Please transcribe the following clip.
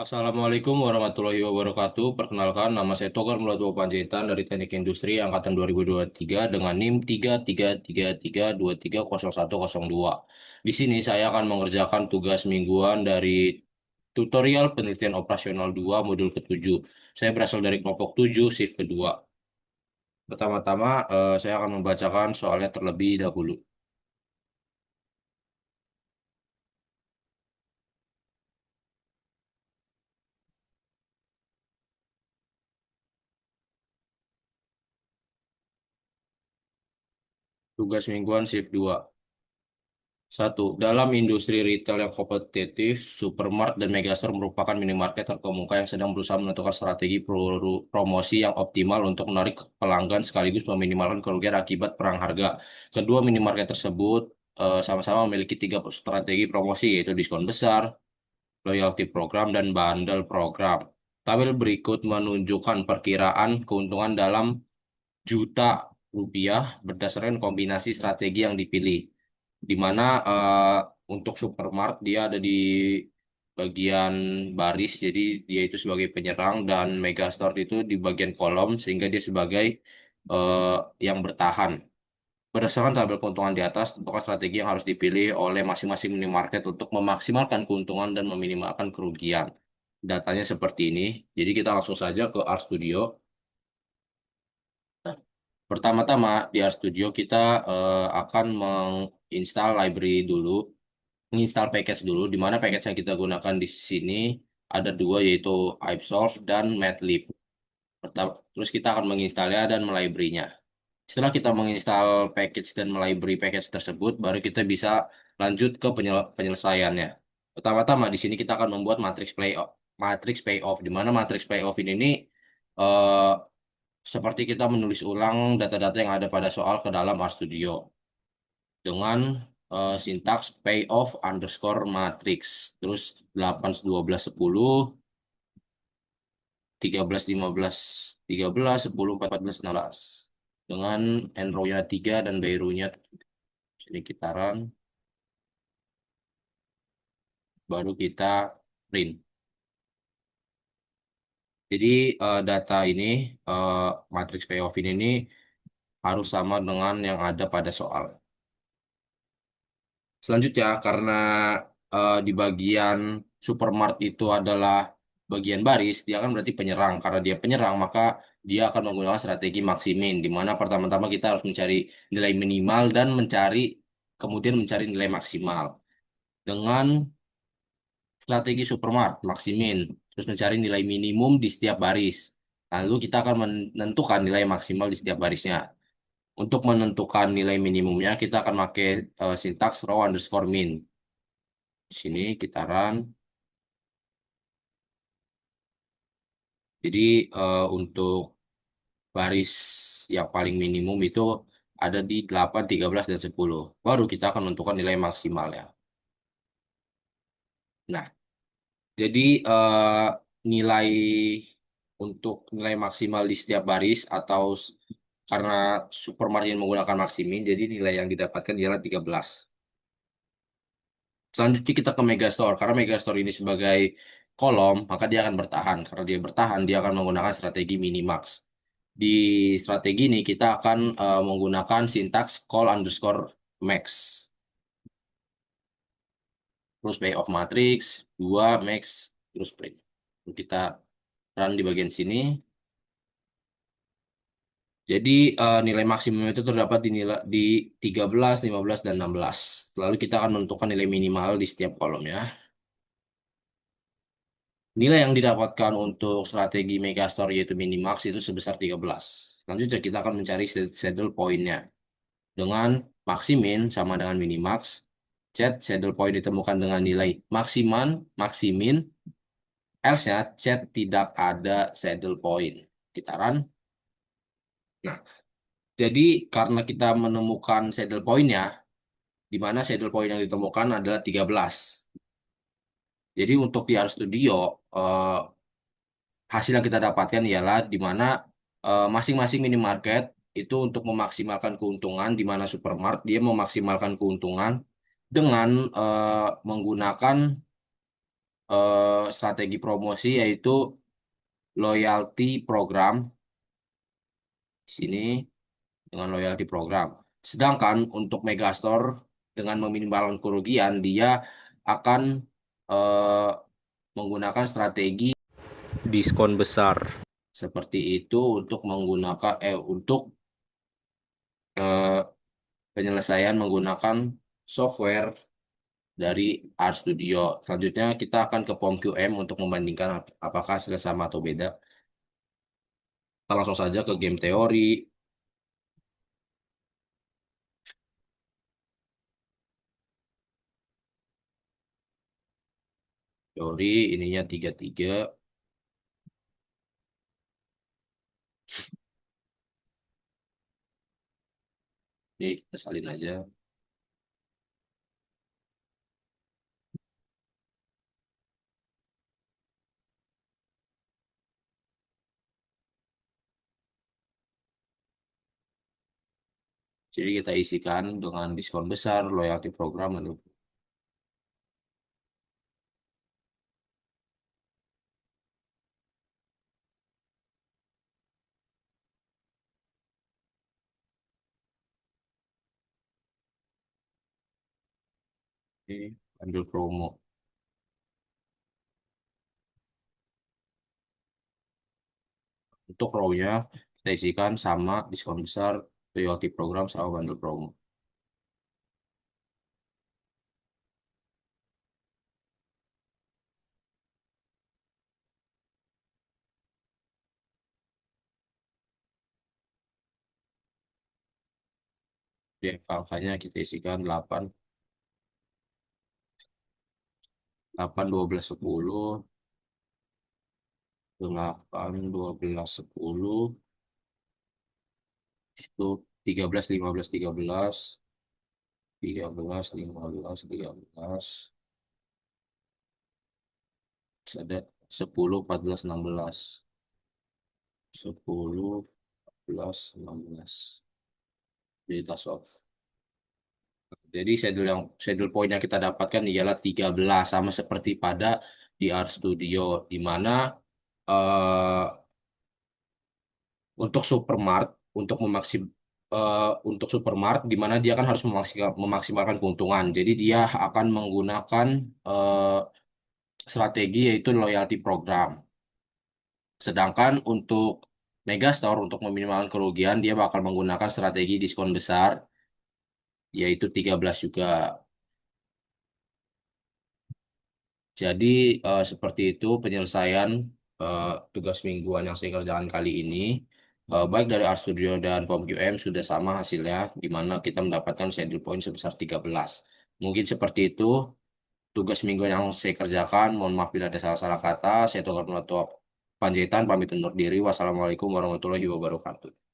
Assalamualaikum warahmatullahi wabarakatuh. Perkenalkan, nama saya Togar Melatu Panjaitan dari Teknik Industri Angkatan 2023 dengan NIM 3333230102. Di sini saya akan mengerjakan tugas mingguan dari tutorial penelitian operasional 2 modul ke-7. Saya berasal dari kelompok 7, shift kedua. Pertama-tama, saya akan membacakan soalnya terlebih dahulu. Tugas mingguan shift 2. Satu, dalam industri retail yang kompetitif, supermart dan megastore merupakan minimarket terkemuka yang sedang berusaha menentukan strategi promosi yang optimal untuk menarik pelanggan sekaligus meminimalkan kerugian akibat perang harga. Kedua minimarket tersebut sama-sama memiliki tiga strategi promosi, yaitu diskon besar, loyalty program, dan bundle program. Tabel berikut menunjukkan perkiraan keuntungan dalam juta rupiah berdasarkan kombinasi strategi yang dipilih, di mana untuk Supermart dia ada di bagian baris, jadi dia itu sebagai penyerang dan Megastore itu di bagian kolom sehingga dia sebagai eh, yang bertahan. Berdasarkan tabel keuntungan di atas, tentukan strategi yang harus dipilih oleh masing-masing minimarket untuk memaksimalkan keuntungan dan meminimalkan kerugian. Datanya seperti ini, jadi kita langsung saja ke RStudio. Pertama-tama di RStudio kita akan menginstal library dulu, menginstal package dulu, di mana package yang kita gunakan di sini ada dua, yaitu iPsolve dan Madlib. Terus kita akan menginstalnya dan melibrary-nya. Setelah kita menginstal package dan melibrary package tersebut, baru kita bisa lanjut ke penyelesaiannya. Pertama-tama di sini kita akan membuat matrix payoff, di mana matrix payoff ini eh, seperti kita menulis ulang data-data yang ada pada soal ke dalam RStudio dengan sintaks payoff underscore matrix, terus 8, 12, 10, 13, 15, 13, 10, 14, 16 dengan end row-nya 3 dan by row-nya sini kita run, baru kita print. Jadi data ini, eh, matrix payoff ini harus sama dengan yang ada pada soal. Selanjutnya, karena di bagian supermart itu adalah bagian baris, dia kan berarti penyerang. Karena dia penyerang, maka dia akan menggunakan strategi maksimin, di mana pertama-tama kita harus mencari nilai minimal dan kemudian mencari nilai maksimal. Dengan strategi supermart, maksimin, terus mencari nilai minimum di setiap baris. Lalu kita akan menentukan nilai maksimal di setiap barisnya. Untuk menentukan nilai minimumnya, kita akan pakai sintaks row underscore min. Di sini kita run. Jadi untuk baris yang paling minimum itu ada di 8, 13, dan 10. Baru kita akan menentukan nilai maksimalnya. Nah, jadi nilai untuk nilai maksimal di setiap baris atau karena supermargin menggunakan maksimin, jadi nilai yang didapatkan ialah 13. Selanjutnya kita ke Megastore. Karena Megastore ini sebagai kolom, maka dia akan bertahan. Karena dia bertahan, dia akan menggunakan strategi minimax. Di strategi ini kita akan menggunakan sintaks call underscore max. Terus payoff matrix, 2 max, terus print. Kita run di bagian sini. Jadi nilai maksimum itu terdapat di 13, 15, dan 16. Lalu kita akan menentukan nilai minimal di setiap kolomnya. Nilai yang didapatkan untuk strategi Megastore yaitu minimax itu sebesar 13. Selanjutnya kita akan mencari saddle point-nya. Dengan maximin sama dengan minimax, chat saddle point ditemukan dengan nilai maximin, else-nya chat tidak ada saddle point. Kita run. Nah, jadi karena kita menemukan saddle point-nya, di mana saddle point yang ditemukan adalah 13. Jadi untuk di RStudio, eh, hasil yang kita dapatkan ialah di mana masing-masing minimarket itu untuk memaksimalkan keuntungan, di mana supermart dia memaksimalkan keuntungan dengan menggunakan strategi promosi yaitu loyalty program di sini dengan loyalty program. Sedangkan untuk Megastore dengan meminimalkan kerugian dia akan eh, menggunakan strategi diskon besar. Seperti itu untuk menggunakan untuk eh, penyelesaian menggunakan software dari Art Studio. Selanjutnya kita akan ke POM-QM untuk membandingkan apakah hasilnya sama atau beda. Kita langsung saja ke game teori. Teori ininya 33. Ini kita salin aja. Jadi kita isikan dengan diskon besar, loyalty program, dan ambil promo. Untuk row-nya kita isikan sama diskon besar, loyalty program, sama bundle promo. Jadi angkanya kita isikan 8, 8, 12, 10, 8, 12, 10, itu 13, 15, 13, 13, 15, 13, terus ada 10, 14, 16, 10, 14, 16. Jadi tas off. Jadi schedule point yang kita dapatkan ialah 13 sama seperti pada di Art Studio di mana eh, untuk Supermart untuk untuk Supermart di mana dia kan harus memaksimalkan keuntungan. Jadi dia akan menggunakan eh, strategi yaitu loyalty program. Sedangkan untuk Megastore untuk meminimalkan kerugian dia bakal menggunakan strategi diskon besar yaitu 13 juga. Jadi seperti itu penyelesaian eh, tugas mingguan yang saya kerjakan kali ini. Baik dari Art Studio dan POM-QM sudah sama hasilnya, di mana kita mendapatkan schedule point sebesar 13. Mungkin seperti itu tugas mingguan yang saya kerjakan. Mohon maaf bila ada salah-salah kata. Saya Togar Panjaitan pamit undur diri. Wassalamualaikum warahmatullahi wabarakatuh.